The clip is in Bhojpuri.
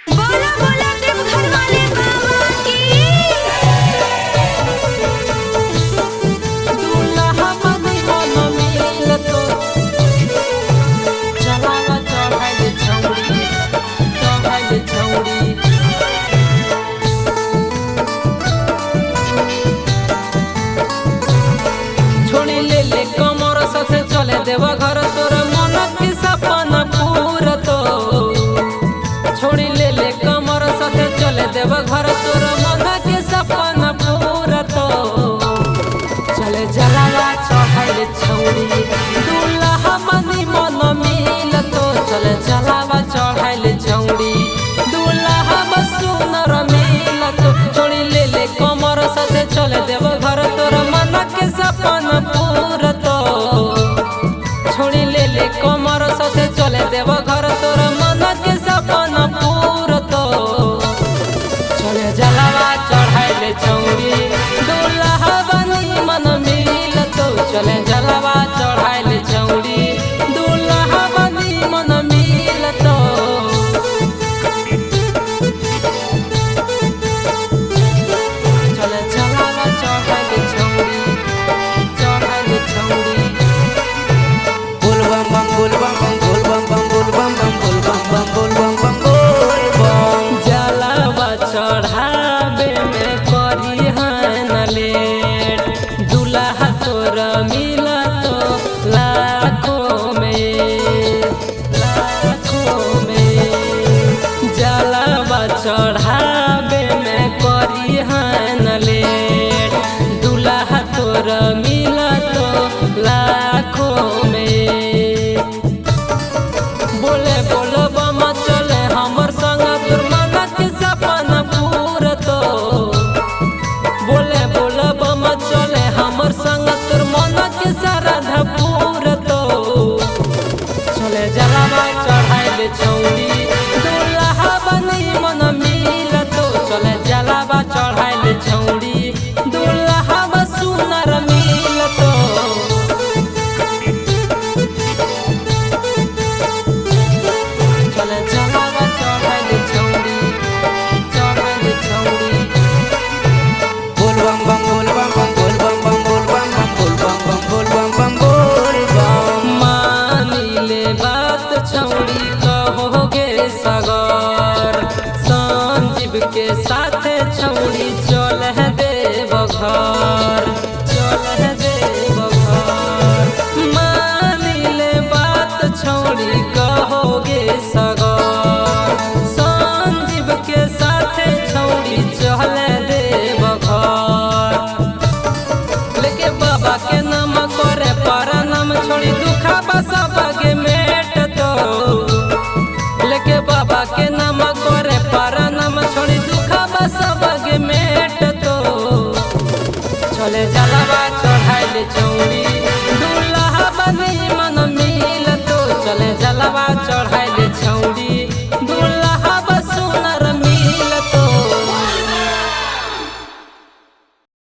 बोला बोला देवघर वाले बाबा की। दूल्हा मनी मन मिल तो चलावा चढ़ाइल छौड़ी छोड़ी ले कमर साथे चले देवा घर तोर मन के सपना पूरा तो छोड़ी ले कमर साथे चले देवा घर तोर मन के सपना पूरा तो चले जलावा चढ़ाइल छौड़ी दूल्हा मनी मन मिल तो चले जलावा चढ़ाइल छौड़ी दूल्हा सुनर मिल तो छोड़ी ले कमर साथे चले देवा घर तोर मन के सपना पूरा तो छोड़ी ले कमर साथे चले देव घर तोर मन के सपना पूरा तो चले जलावा चढ़ाइल छौड़ी दूल्हा बनी मन मिल तो चले जलावा चढ़ाइल छौड़ी दूल्हा बनी मन मिल तो चले जलावा चढ़ाइल छौड़ी जलावा चढ़ावे में करी हन लेट दूल्हा तोर मिला तो लाखों में जलावा चढ़ावे में करी हन लेट दूल्हा तोर मिला तो लाखों में बोले बोलो बमा चले हमर संग तोर मन के सपना पूरा तो बोले बोलो बमा चले हमर संग तोर मन के श्रद्धा पूरा तो चले जलावा चढ़ाइल छौड़ी दूल्हा बनी मन मिल तो चले जलावा चढ़ाइल छौड़ी दूल्हा सुनर मिल तो चले जलावा चढ़ाइल छौड़ी मानिले बात छौड़ी कहोगे सगर संजीव के साथे छौड़ी चल देव घर मानिले बात छौड़ी कहोगे सगर संजीव के साथे छौड़ी चल देव घर लेके बाबा के नाम करे परनाम छोड़ी दुखा बसा बगे मेट तो लेके बाबा के नाम करे परनाम छोड़ी दुखा बसा बगे मेट तो चले जलावा चढ़ाइल छौड़ी।